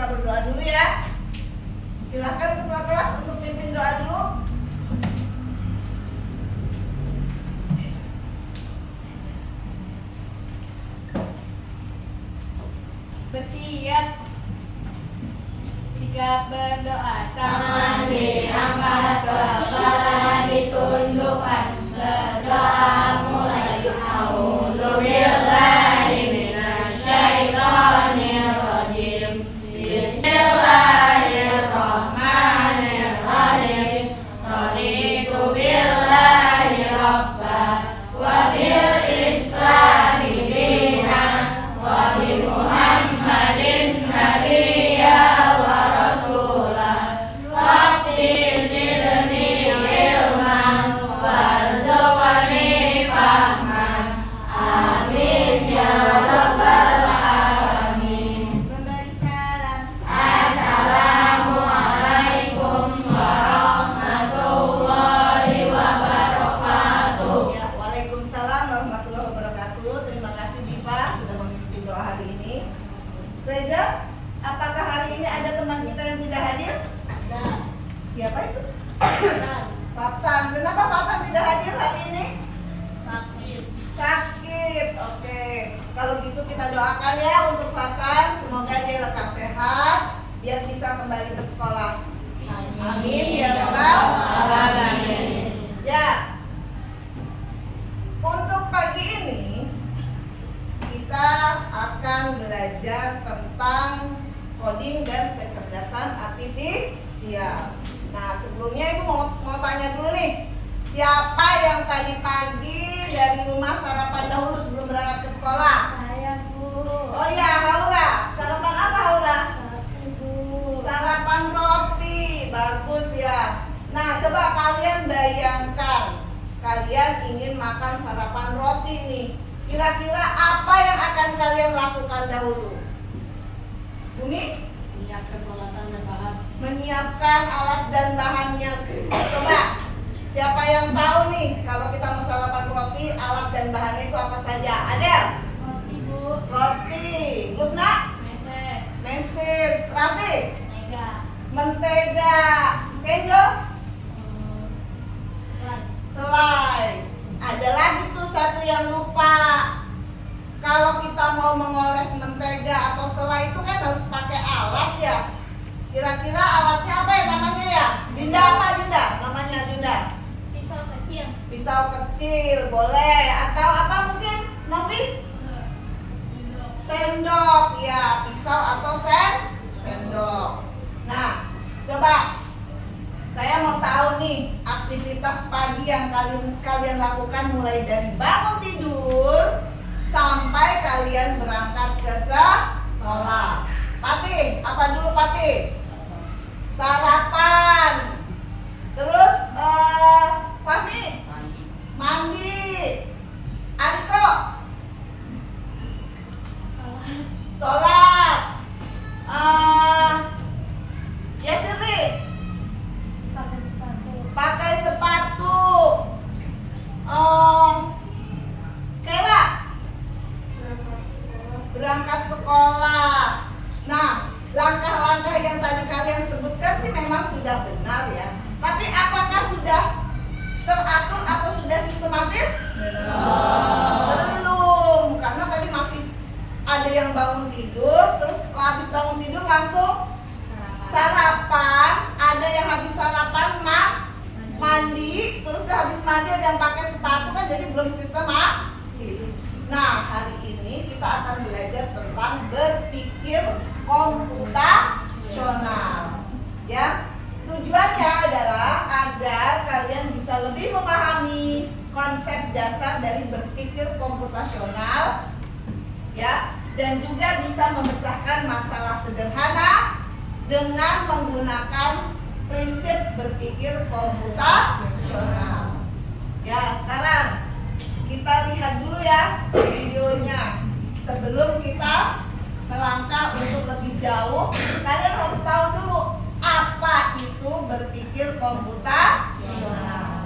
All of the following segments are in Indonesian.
kita berdoa dulu ya. Silakan ketua kelas untuk pimpin doa dulu. Bersiap. Sikap berdoa. Tangan diangkat, kepala ditundukkan. Berdoa mulai. A'udzubillahi minasyaitonir rajim. Bismillahirrahmanirrahim. Raditu billahi rabba wa bil islami dinan wa bi Muhammadin nabiyya wa rasulah. Rabbi zidni ilman warzuqni fahman. Amin ya rabbal alamin. Memberi salam. Assalamualaikum warahmatullahi wabarakatuh. Ya, Waalaikumsalam warahmatullahi wabarakatuh. Terima kasih Diva sudah memimpin doa hari ini. Reza, apakah hari ini ada teman kita yang tidak hadir? Ada. Siapa itu? Fatan. Kenapa Fatan tidak hadir hari ini? Sakit. Sakit. Oke. Kalau gitu kita doakan ya untuk Fatan, semoga dia lekas sehat biar bisa kembali bersekolah. Amin ya rabbal alamin. Ya. Untuk pagi ini kita akan belajar tentang coding dan kecerdasan artifisial. Nah, sebelumnya Ibu mau tanya dulu nih. Siapa yang tadi pagi dari rumah sarapan dahulu sebelum berangkat ke sekolah? Saya Bu. Oh ya, Haura. Sarapan apa Haura? Bu. Sarapan roti. Bagus ya. Nah, coba kalian bayangkan, kalian ingin makan sarapan roti nih. Kira-kira apa yang akan kalian lakukan dahulu? Bumi? Menyiapkan peralatan dan bahan. Menyiapkan alat dan bahannya. Coba, siapa yang tahu nih kalau kita mau sarapan roti, alat dan bahannya itu apa saja? Ada? Roti Bu. Roti. Lubna? Meses. Mesis. Raffi? Mega. Mentega. Kenjo? Selai. Selai. Ada lagi tuh satu yang lupa. Kalau kita mau mengoles mentega atau selai itu kan harus pakai alat ya. Kira-kira alatnya apa ya namanya ya? Dinda apa Dinda? Namanya Dinda. Pisau kecil. Pisau kecil boleh. Atau apa mungkin? Novi? Sendok ya. Pisau atau sendok. Nah, coba. Saya mau tahu nih aktivitas pagi yang kalian lakukan mulai dari bangun tidur sampai kalian berangkat ke sekolah. Pati, apa dulu Pati? Sarapan. Terus Fahmi? Mandi. Aliko? Sholat. Yasirli? Pakai sepatu. Pakai sepatu. Kera berangkat sekolah. Nah, langkah-langkah yang tadi kalian sebutkan sih memang sudah benar ya. Tapi apakah sudah teratur atau sudah sistematis? Belum, karena tadi masih ada yang bangun tidur, terus habis bangun tidur langsung sarapan, ada yang habis sarapan mandi, terus habis mandi dan pakai sepatu kan jadi belum sistematis. Nah, hari ini kita akan belajar tentang berpikir komputasional. Ya, tujuannya adalah agar kalian bisa lebih memahami konsep dasar dari berpikir komputasional, ya, dan juga bisa memecahkan masalah sederhana dengan menggunakan prinsip berpikir komputasional. Ya, sekarang kita lihat dulu ya videonya. Sebelum kita melangkah untuk lebih jauh, kalian harus tahu dulu apa itu berpikir komputasional.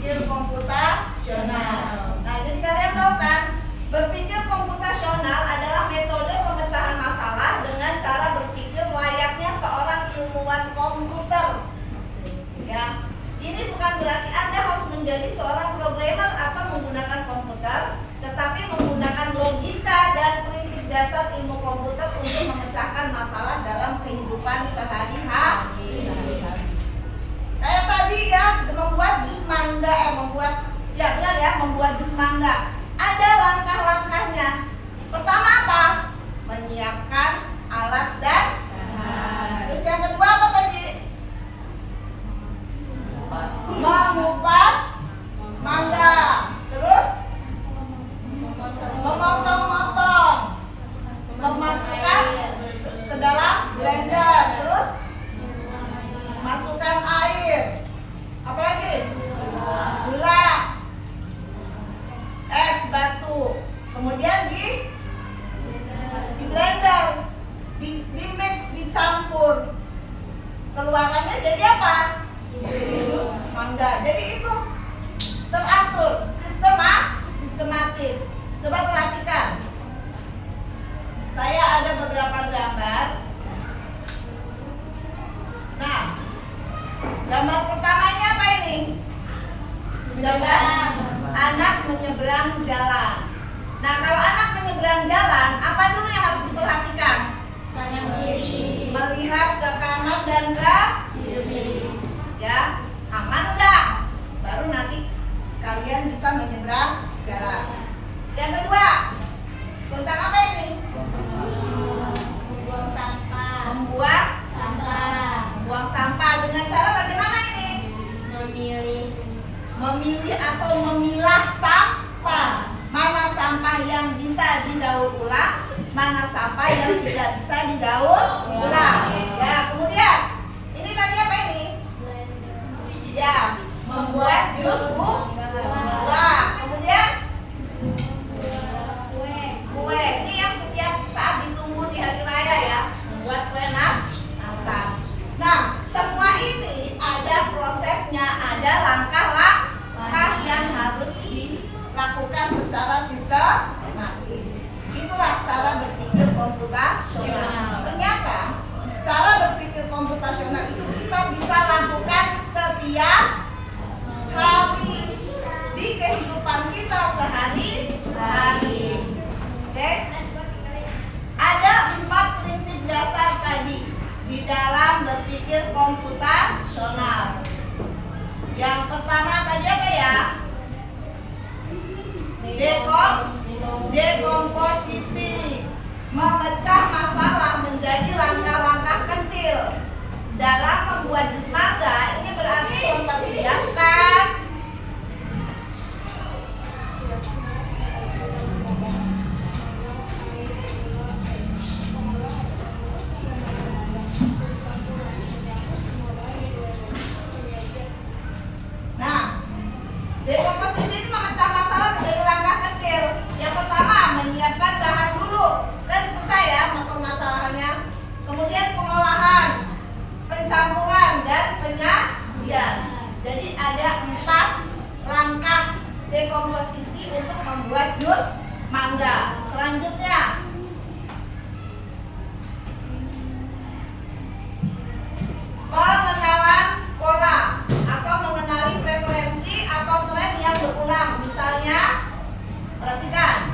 berpikir komputasional. Nah, jadi kalian tahu kan, berpikir komputasional adalah metode pemecahan masalah dengan cara berpikir layaknya seorang ilmuwan komputer. Ya, ini bukan berarti Anda harus menjadi seorang programmer atau menggunakan komputer, tetapi menggunakan logika dan prinsip dasar ilmu komputer untuk memecahkan masalah dalam kehidupan sehari-hari. Kayak tadi ya, membuat jus mangga, membuat jus mangga. Ada langkah-langkahnya. Pertama apa? Menyiapkan alat dan terus yang kedua apa tadi? Mengupas mangga. Terus memotong-motong, memasukkan ke dalam blender. Terus masukkan air. Apa lagi? Gula, es batu. Kemudian di blender, di mix, dicampur. Keluarannya jadi apa? Jadi jus mangga. Jadi itu teratur, sistematis. Coba perhatikan. Saya ada beberapa gambar. Nah, gambar pertama ini apa ini? Gambar anak menyeberang jalan. Nah, kalau anak menyeberang jalan, apa dulu yang harus diperhatikan? Kanan kiri. Melihat ke kanan dan ke kiri. Ya, aman nggak? Baru nanti kalian bisa menyeberang jalan. Yang kedua, tentang apa ini? Buang sampah. Membuang sampah dengan cara bagaimana ini? Memilih atau memilah sampah. Mana sampah yang bisa didaur ulang, mana sampah yang tidak bisa didaur ulang. Ya, kemudian ini tadi apa ini? Ya, membuat jus buah. Kemudian kue. Ini yang setiap saat ditunggu di hari raya ya, membuat kue nastar. Nah, semua ini ada prosesnya, ada langkah-langkah yang harus dilakukan secara sistematis. Itulah cara berpikir komputasional. Ternyata cara berpikir komputasional itu kita bisa lakukan setiap hari di kehidupan kita sehari-hari. Oke? Ada 4 prinsip dasar tadi di dalam berpikir komputasional. Yang pertama tadi apa ya? Dekomposisi, memecah masalah menjadi langkah-langkah kecil. Dalam membuat jus mangga ini berarti mempersiapkan dekomposisi ini memecah masalah menjadi langkah kecil. Yang pertama, menyiapkan bahan dulu. Dan percaya permasalahannya. Kemudian pengolahan, pencampuran, dan penyajian. Jadi ada 4 langkah dekomposisi untuk membuat jus mangga. Selanjutnya, pengenalan pola atau mengenali preferensi atau tren yang berulang. Misalnya, perhatikan.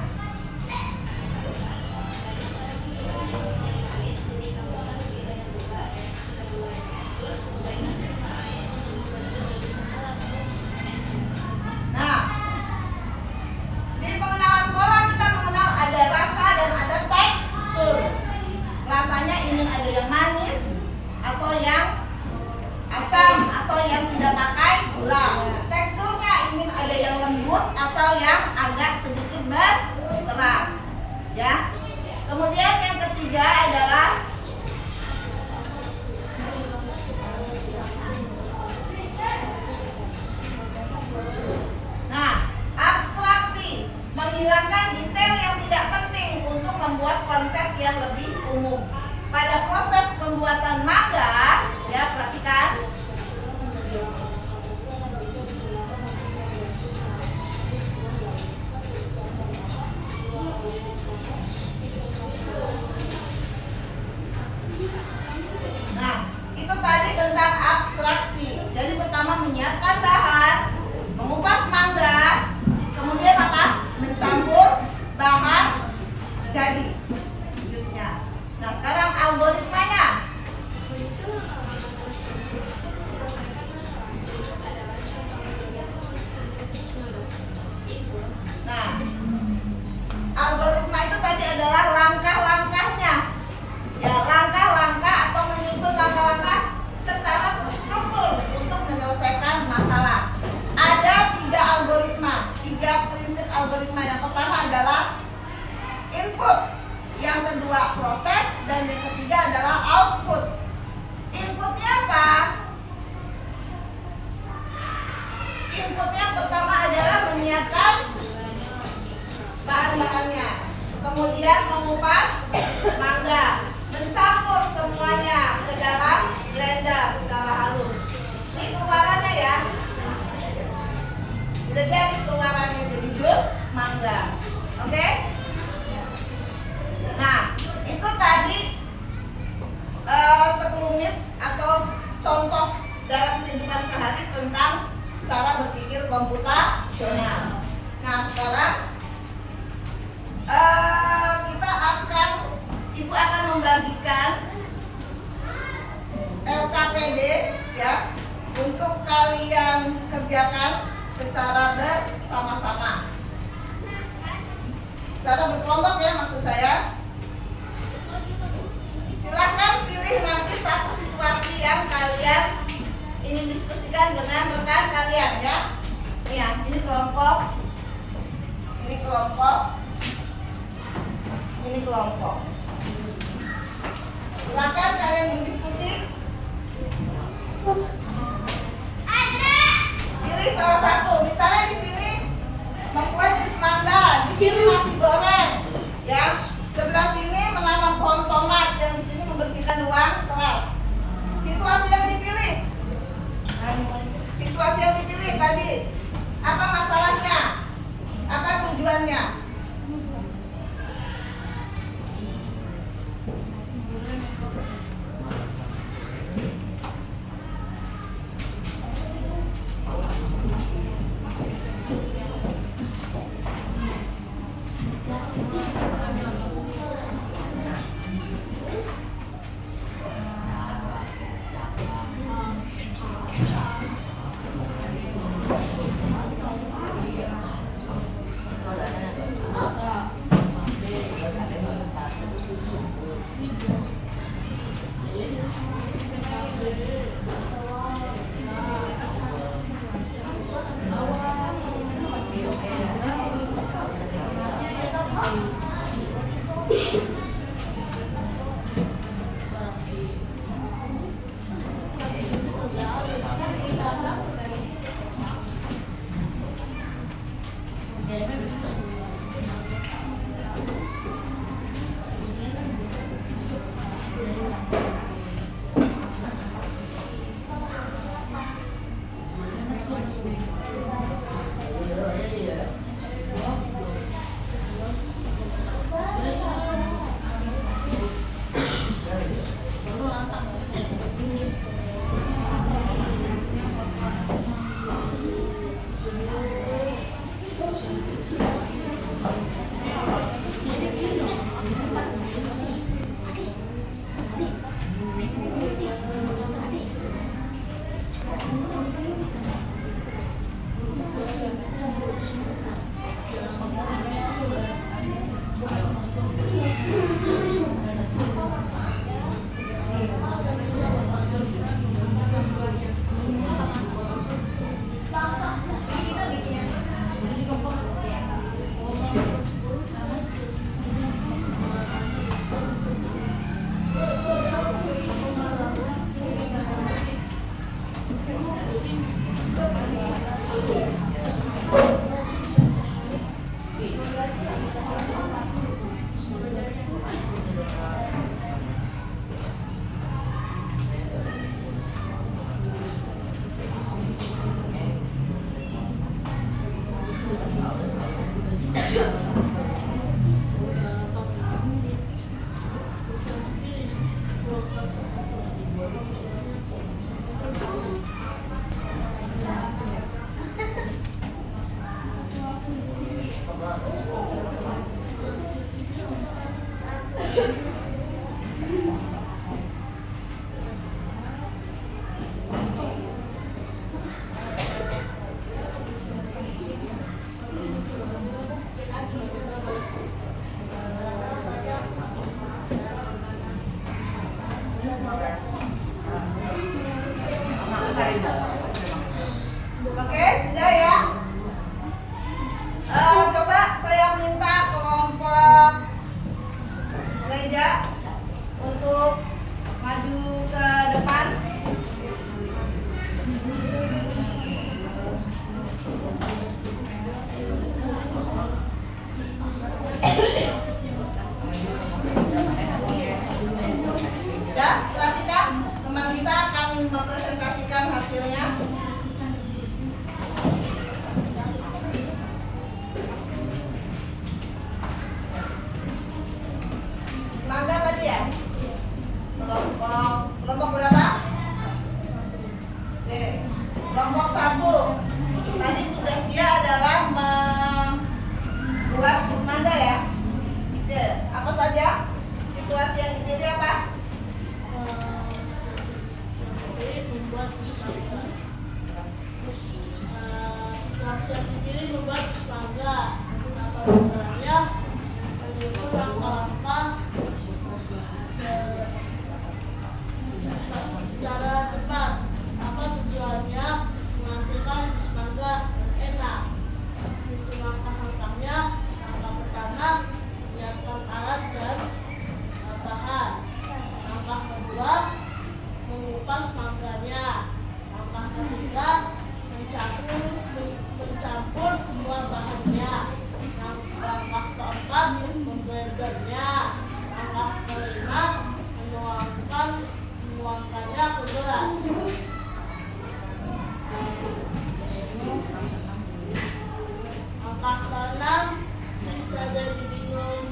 Nah, di pengenalan pola kita mengenal ada rasa dan ada tekstur. Rasanya ingin ada yang manis atau yang asam atau yang tidak pakai gula. Teksturnya ingin ada yang lembut atau yang agak sedikit berserat. Ya. Kemudian yang ketiga adalah abstraksi, menghilangkan detail yang tidak penting untuk membuat konsep yang lebih umum. Pada proses pembuatan mangga, ya perhatikan. menyiapkan bahan, mengupas mangga, kemudian apa? Mencampur bahan jadi jusnya. Nah, sekarang algoritmanya. Nah, algoritma itu tadi adalah langkah-langkahnya. Ya, langkah-langkah atau menyusun langkah-langkah secara terstruktur untuk menyelesaikan masalah. Ada 3 algoritma, 3 prinsip algoritma. Yang pertama adalah input, yang kedua proses, dan yang ketiga adalah output. Inputnya apa? Inputnya pertama adalah menyiapkan bahan-bahannya, kemudian mengupas mangga, mencampur semuanya ke dalam blender secara halus. Ini keluarannya ya, udah jadi keluarannya, jadi jus mangga. Oke? Nah, itu tadi sekelumit atau contoh dalam kehidupan sehari tentang cara berpikir komputasional. Nah, sekarang Ibu akan membagikan LKPD ya untuk kalian kerjakan secara bersama-sama. Secara berkelompok ya, maksud saya. Silahkan pilih nanti satu situasi yang kalian ingin diskusikan dengan rekan kalian ya. Ya, ini kelompok, ini kelompok, ini kelompok. Silakan kalian berdiskusi. Pilih salah satu. Misalnya di sini membuat jus mangga, di sini nasi goreng, ya. Sebelah sini menanam pohon tomat, yang di sini membersihkan ruang kelas. Situasi yang dipilih. Situasi yang dipilih tadi. Apa masalahnya? Apa tujuannya? Ega untuk maju ke depan. Ya, perhatikan teman kita akan mempresentasikan hasilnya. Semangga tadi ya? Kelompok berapa? Oke. Kelompok 1. Tadi tugas dia adalah membuat jus mangga ya. Oke, apa saja? Situasi yang dipilih apa? Membuat jus mangga. Situasi yang dipilih membuat jus mangga. Apa masalahnya? Menyusun langkah-langkah secara tepat. Apa tujuannya? Menghasilkan jus mangga enak. Susun langkah-langkahnya. Langkah pertama, menyiapkan alat dan bahan. Langkah kedua, mengupas mangganya. Langkah ketiga, mencampur semua bahannya. Langkah keempat, memblendernya. Langkah kelima, menuangkannya ke gelas. Langkah keenam, bisa jadi minum.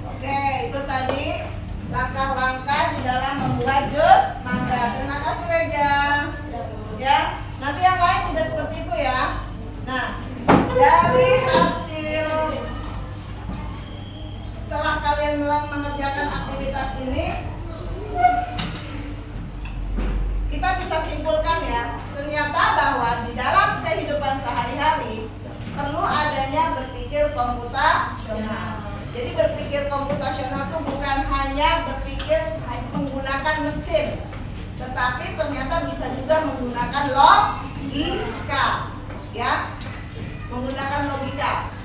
Oke, itu tadi langkah-langkah di dalam membuat jus mangga. Terima kasih Reja. Ya, nanti yang lain juga seperti itu ya. Nah, dari hasil setelah kalian mengerjakan aktivitas ini, kita bisa simpulkan ya, ternyata bahwa di dalam kehidupan sehari-hari perlu adanya berpikir komputasional. Jadi berpikir komputasional itu bukan hanya berpikir menggunakan mesin, tetapi ternyata bisa juga menggunakan logika, ya, menggunakan logika.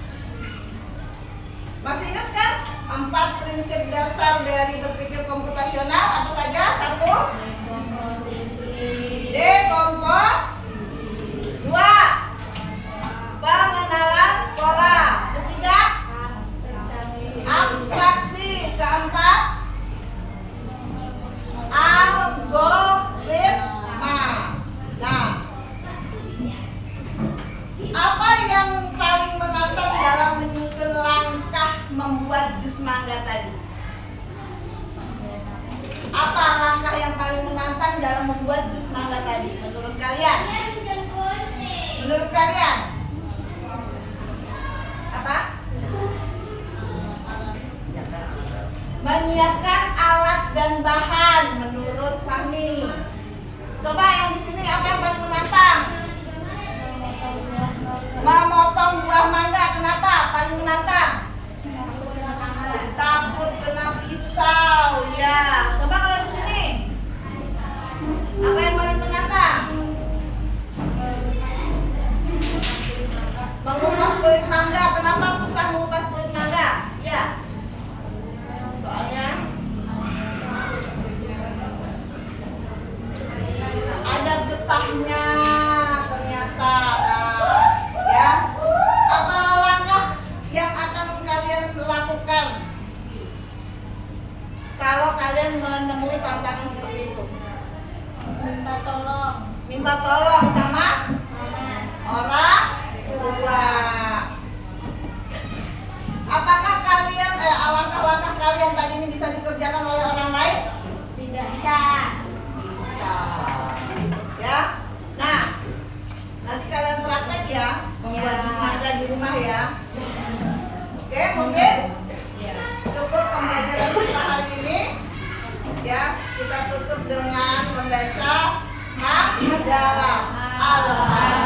Masih ingat kan 4 prinsip dasar dari berpikir komputasional apa saja? 1. Dekomposisi. 2. Pengenalan pola. 3. Abstraksi. 4. Algoritma. Nah, apa yang paling menantang dalam menyusun langkah membuat jus mangga tadi? Apa langkah yang paling menantang dalam membuat jus mangga tadi menurut kalian? Menurut kalian? Apa? Menyiapkan alat dan bahan menurut Fahmi. Coba yang di sini apa yang paling menantang? Memotong buah mangga. Kenapa paling menantang? Takut kena pisau, ya. Coba kalau di sini, apa yang paling menantang? Mengupas kulit mangga. Kenapa susah mengupas kulit mangga? Ya. Soalnya ada getahnya ternyata. Nah, ya. Apa langkah yang akan kalian lakukan kalau kalian menemui tantangan seperti itu? Minta tolong sama orang tua. Apakah kalian langkah-langkah kalian tadi ini bisa dikerjakan oleh orang lain? Tidak bisa. Bisa. Ya. Nah, nanti kalian praktek ya membuat jus mangga di rumah ya. Oke, mungkin cukup pembelajaran kita hari ini. Ya, kita tutup dengan membaca hamdalah. Alhamdulillah.